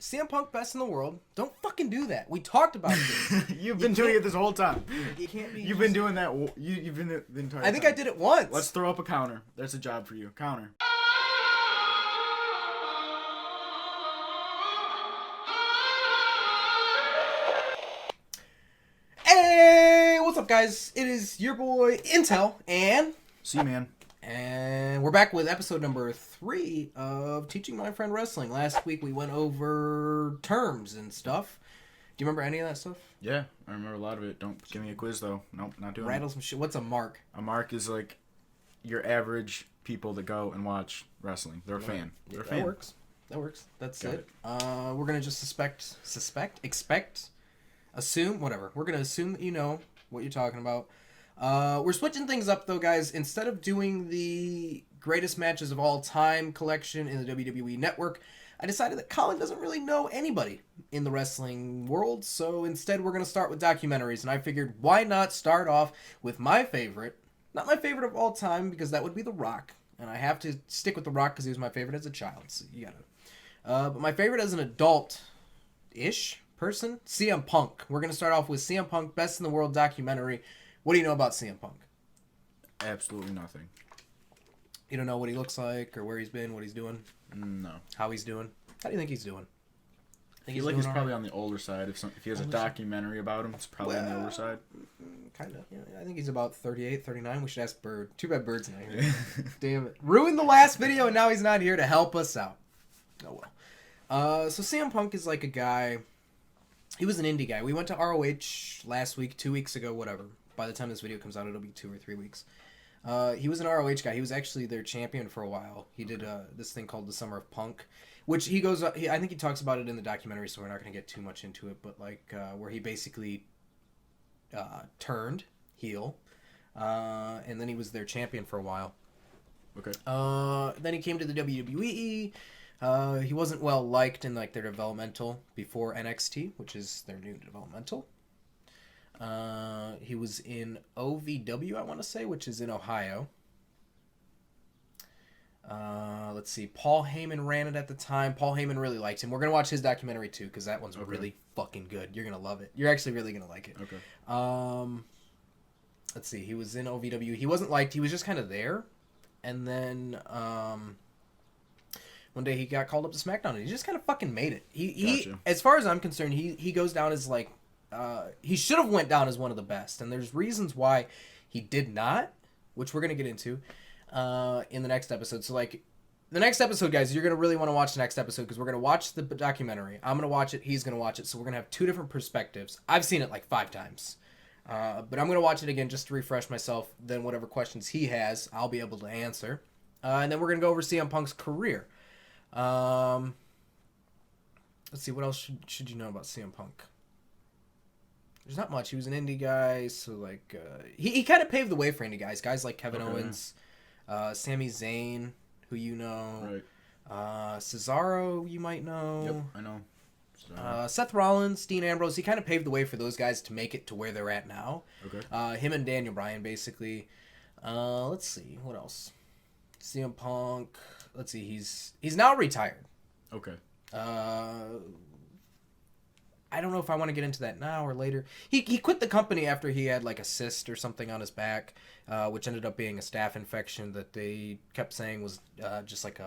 CM Punk best in the world. Don't fucking do that. We talked about this. You've been doing it this whole time. You can't be. You've been doing that. You've been the entire time. I think I did it once. Let's throw up a counter. There's a job for you. Counter. Hey, what's up, guys? It is your boy Intel, See, man. and we're back with episode number 3 of Teaching My Friend Wrestling. Last week we went over terms and stuff. Do you remember any of that stuff? Yeah, I remember a lot of it. Don't give me a quiz though. Nope, not doing Rattle some shit. What's a mark? it. A mark is like your average people that go and watch wrestling. They're a fan. They're a fan. That works. That works. That's Got it. We're gonna just expect, assume, whatever. We're gonna assume that you know what you're talking about. We're switching things up though, guys. Instead of doing the greatest matches of all time collection in the WWE Network, I decided that Collin doesn't really know anybody in the wrestling world, so instead we're gonna start with documentaries. And I figured, why not start off with my favorite? Not my favorite of all time, because that would be The Rock, and I have to stick with The Rock because he was my favorite as a child. So you gotta. But my favorite as an adult-ish person, CM Punk. We're gonna start off with CM Punk, Best in the World documentary. What do you know about CM Punk? Absolutely nothing. You don't know what he looks like, or where he's been, what he's doing, No. how he's doing. How do you think he's doing? I feel like he's probably on the older side. If he has a documentary about him, it's probably on the older side. Kind of. Yeah, I think he's about 38, 39. We should ask Bird. Too bad Bird's not here. Damn it. Ruined the last video, and now he's not here to help us out. Oh, well. So CM Punk is like a guy... He was an indie guy. We went to ROH last week, 2 weeks ago, whatever. By the time this video comes out, it'll be 2 or 3 weeks. He was an ROH guy. He was actually their champion for a while. He did this thing called the Summer of Punk, which he goes. I think he talks about it in the documentary, so we're not going to get too much into it. But like where he basically turned heel, and then he was their champion for a while. Okay. Then he came to the WWE. He wasn't well liked in like their developmental before NXT, which is their new developmental. He was in OVW, I want to say, which is in Ohio. Let's see. Paul Heyman ran it at the time. Paul Heyman really liked him. We're going to watch his documentary too, because that one's really fucking good. You're going to love it. You're actually really going to like it. Okay. Let's see. He was in OVW. He wasn't liked. He was just kind of there. And then one day he got called up to SmackDown, and he just kind of fucking made it. He Gotcha. As far as I'm concerned, he goes down as like, he should have went down as one of the best, and there's reasons why he did not, which we're going to get into in the next episode. So, like, the next episode, guys, you're going to really want to watch the next episode, because we're going to watch the documentary. I'm going to watch it. He's going to watch it. So we're going to have 2 different perspectives. I've seen it like 5 times. But I'm going to watch it again just to refresh myself. Then whatever questions he has, I'll be able to answer. And then we're going to go over CM Punk's career. Let's see, what else should you know about CM Punk? There's not much. He was an indie guy, so like he kind of paved the way for indie guys. Guys like Kevin Owens, Sami Zayn, who you know, Right. Cesaro, you might know. Yep, I know. Seth Rollins, Dean Ambrose. He kind of paved the way for those guys to make it to where they're at now. Okay. Him and Daniel Bryan, basically. Let's see, what else? CM Punk. Let's see, he's now retired. Okay. I don't know if I want to get into that now or later. He quit the company after he had like a cyst or something on his back, which ended up being a staph infection that they kept saying was just like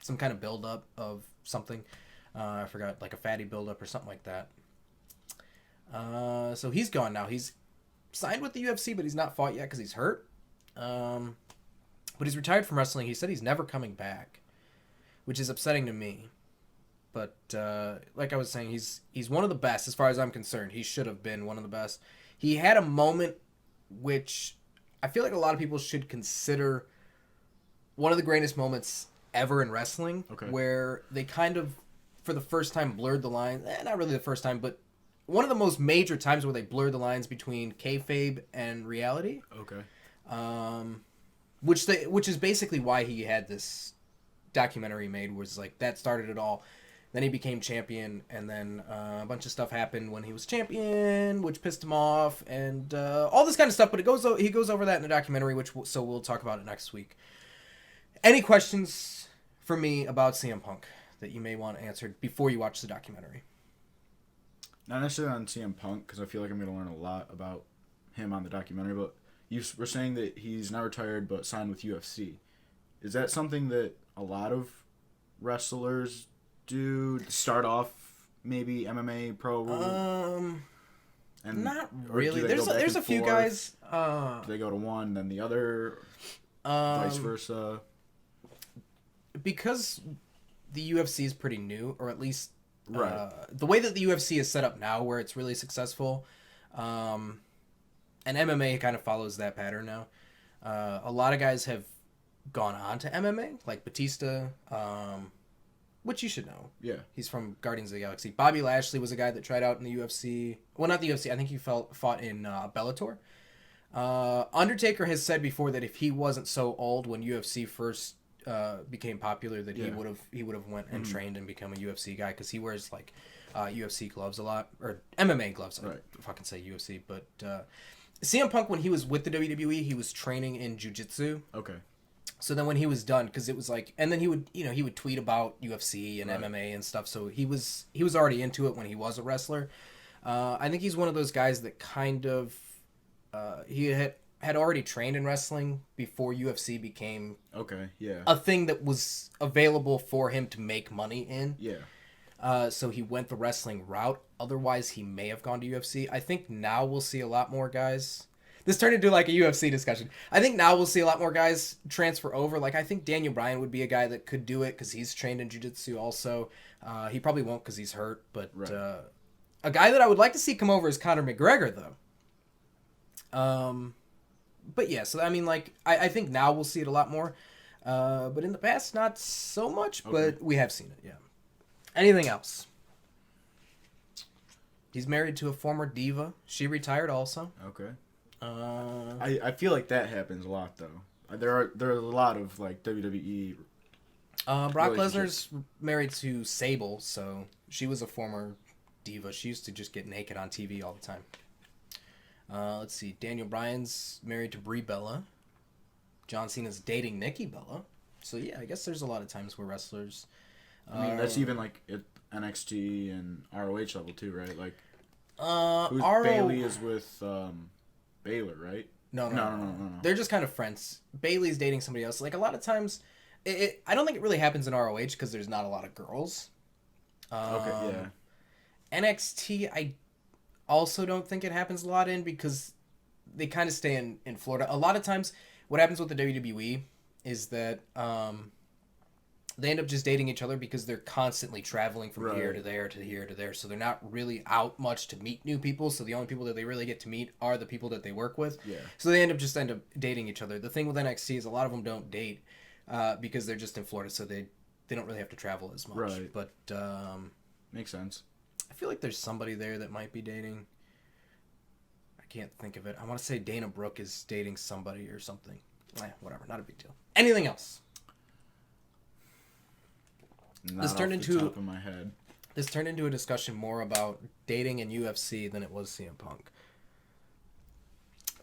some kind of buildup of something. I forgot, like a fatty buildup or something like that. So he's gone now. He's signed with the UFC, but he's not fought yet because he's hurt. But he's retired from wrestling. He said he's never coming back, which is upsetting to me. But like I was saying, he's one of the best as far as I'm concerned. He should have been one of the best. He had a moment which I feel like a lot of people should consider one of the greatest moments ever in wrestling, where they kind of, for the first time, blurred the line. Not really the first time, but one of the most major times where they blurred the lines between kayfabe and reality. Okay. Which is basically why he had this documentary made, was like that started it all. Then he became champion, and then a bunch of stuff happened when he was champion, which pissed him off, and all this kind of stuff. But he goes over that in the documentary, so we'll talk about it next week. Any questions for me about CM Punk? that you may want answered before you watch the documentary? Not necessarily on CM Punk, because I feel like I'm going to learn a lot about him on the documentary, but you were saying that he's not retired but signed with UFC. Is that something that a lot of wrestlers do? Start off maybe MMA pro? Not really. There's a few guys. Do they go to one, then the other, vice versa? Because the UFC is pretty new, or at least right. The way that the UFC is set up now, where it's really successful, and MMA kind of follows that pattern now. A lot of guys have gone on to MMA, like Batista, which you should know. Yeah. He's from Guardians of the Galaxy. Bobby Lashley was a guy that tried out in the UFC. Well, not the UFC. I think he fought in Bellator. Undertaker has said before that if he wasn't so old when UFC first became popular, that he would have went and trained and become a UFC guy, because he wears like UFC gloves a lot, or MMA gloves. Right. I fucking say UFC, but CM Punk, when he was with the WWE, he was training in jiu-jitsu. Okay. So then when he was done, because it was like, and then he would tweet about UFC and right. MMA and stuff. So he was already into it when he was a wrestler. I think he's one of those guys that kind of he had already trained in wrestling before UFC became a thing that was available for him to make money in. Yeah. So he went the wrestling route. Otherwise, he may have gone to UFC. I think now we'll see a lot more guys. This turned into like a UFC discussion. I think now we'll see a lot more guys transfer over. Like, I think Daniel Bryan would be a guy that could do it because he's trained in jiu-jitsu also. He probably won't because he's hurt. But right. A guy that I would like to see come over is Conor McGregor, though. But yeah, so I mean, like, I think now we'll see it a lot more. But in the past, not so much. Okay. But we have seen it, yeah. Anything else? He's married to a former diva. She retired also. Okay. I feel like that happens a lot though. There are a lot of like WWE. Brock Lesnar's married to Sable, so she was a former diva. She used to just get naked on TV all the time. Let's see. Daniel Bryan's married to Brie Bella. John Cena's dating Nikki Bella. So yeah, I guess there's a lot of times where wrestlers. I mean, that's even like at NXT and ROH level too, right? Like, Bailey is with Baylor, right? No. They're just kind of friends. Bailey's dating somebody else. Like, a lot of times, I don't think it really happens in ROH because there's not a lot of girls. Okay, yeah. NXT, I also don't think it happens a lot in because they kind of stay in Florida. A lot of times, what happens with the WWE is that they end up just dating each other because they're constantly traveling from here to there to here to there. So they're not really out much to meet new people. So the only people that they really get to meet are the people that they work with. Yeah. So they end up dating each other. The thing with NXT is a lot of them don't date because they're just in Florida. So they don't really have to travel as much. Right. But makes sense. I feel like there's somebody there that might be dating. I can't think of it. I want to say Dana Brooke is dating somebody or something. Whatever. Not a big deal. Anything else? This turned into top of my head. This turned into a discussion more about dating and UFC than it was CM Punk.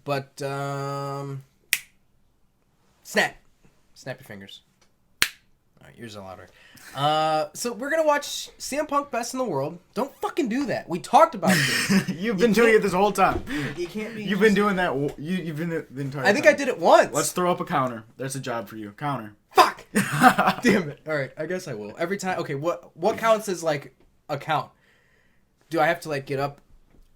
But snap your fingers. All right, yours are louder. So we're gonna watch CM Punk Best in the World. Don't fucking do that. We talked about this. You've been doing it this whole time. You can't be. You've been doing that. You've been the entire time. I think I did it once. Let's throw up a counter. That's a job for you. Counter. Fuck. Damn it. All right, I guess I will. Every time. Okay, what counts as like a count? Do I have to like get up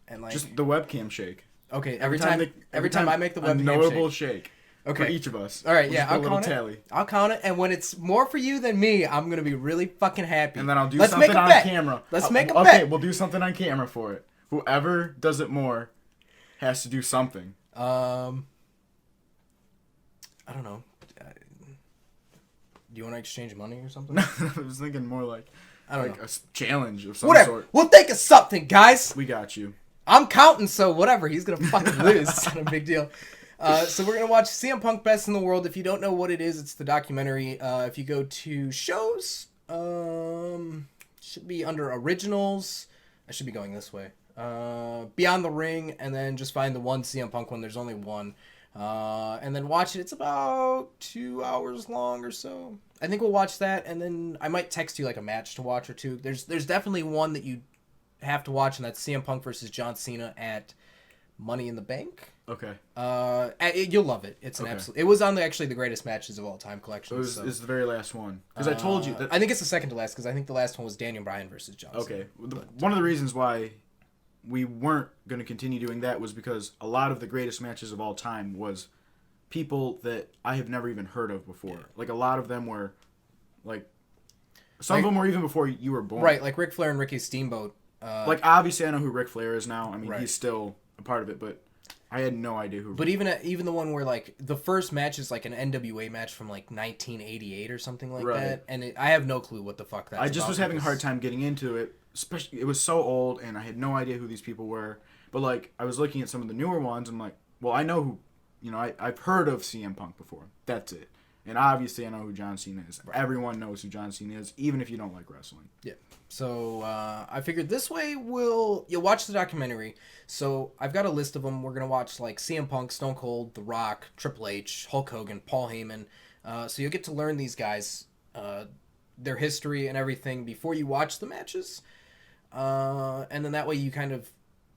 and like just the webcam shake? Okay, every time I make the webcam a notable shake. Okay. For each of us. All right, yeah, I'll count it. I'll count it, and when it's more for you than me, I'm gonna be really fucking happy. And then I'll do something on camera. Let's make a bet. Okay, we'll do something on camera for it. Whoever does it more has to do something. I don't know. Do you want to exchange money or something? I was thinking more like a challenge of some sort. We'll think of something, guys. We got you. I'm counting, so whatever. He's gonna fucking lose. It's not a big deal. So we're going to watch CM Punk Best in the World. If you don't know what it is, it's the documentary. If you go to shows, should be under originals. I should be going this way. Beyond the Ring, and then just find the one CM Punk one. There's only one. and then watch it. It's about 2 hours long or so. I think we'll watch that, and then I might text you like a match to watch or two. There's definitely one that you have to watch, and that's CM Punk versus John Cena at Money in the Bank. Okay. You'll love it. It's an absolute. It was on actually the greatest matches of all time collection. It's the very last one because I told you that. I think it's the second to last because I think the last one was Daniel Bryan versus John Cena. Okay. One of the reasons why we weren't going to continue doing that was because a lot of the greatest matches of all time was people that I have never even heard of before. Yeah. Like a lot of them were, like, some of them were even before you were born. Right, like Ric Flair and Ricky Steamboat. Like obviously I know who Ric Flair is now. I mean right. He's still a part of it, but I had no idea who. But even the one where like the first match is like an NWA match from like 1988 or something like that, and I have no clue what the fuck that's. I just was having a hard time getting into it. Especially, it was so old, and I had no idea who these people were. But like, I was looking at some of the newer ones. I'm like, well, I know who. I've heard of CM Punk before. That's it. And obviously, I know who John Cena is. Right. Everyone knows who John Cena is, even if you don't like wrestling. Yeah. So I figured this way you'll watch the documentary. So I've got a list of them. We're gonna watch like CM Punk, Stone Cold, The Rock, Triple H, Hulk Hogan, Paul Heyman. So you'll get to learn these guys, their history and everything before you watch the matches. And then that way you kind of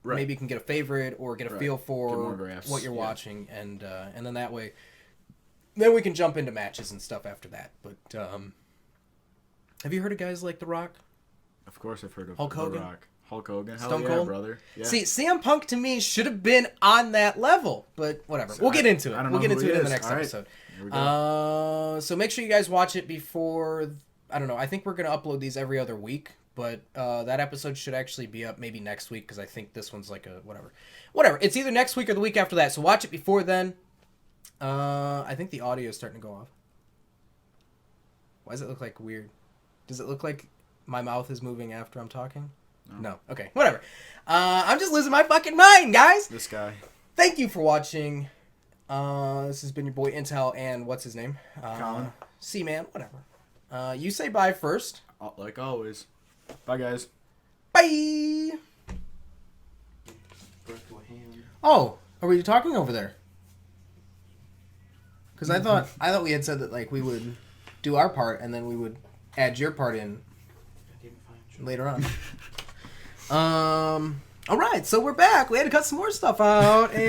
maybe can get a favorite or get a feel for what you're watching, and then that way. Then we can jump into matches and stuff after that. But have you heard of guys like The Rock? Of course I've heard of Hulk Hogan? The Rock. Hulk Hogan. Stone Hell Cold? Yeah, brother. Yeah. See, CM Punk to me should have been on that level. But whatever. We'll get into it. We'll get into it in the next episode. Here we go. So make sure you guys watch it before... I don't know. I think we're going to upload these every other week. But that episode should actually be up maybe next week because I think this one's like a... Whatever. It's either next week or the week after that. So watch it before then. I think the audio is starting to go off. Why does it look like weird? Does it look like my mouth is moving after I'm talking? No. Okay, whatever. I'm just losing my fucking mind, guys. This guy. Thank you for watching. This has been your boy Intel and what's his name? Collin. C-Man, whatever. You say bye first. Like always. Bye, guys. Bye. Oh, are we talking over there? Because I thought we had said that like we would do our part and then we would add your part in later on. All right, so we're back. We had to cut some more stuff out. And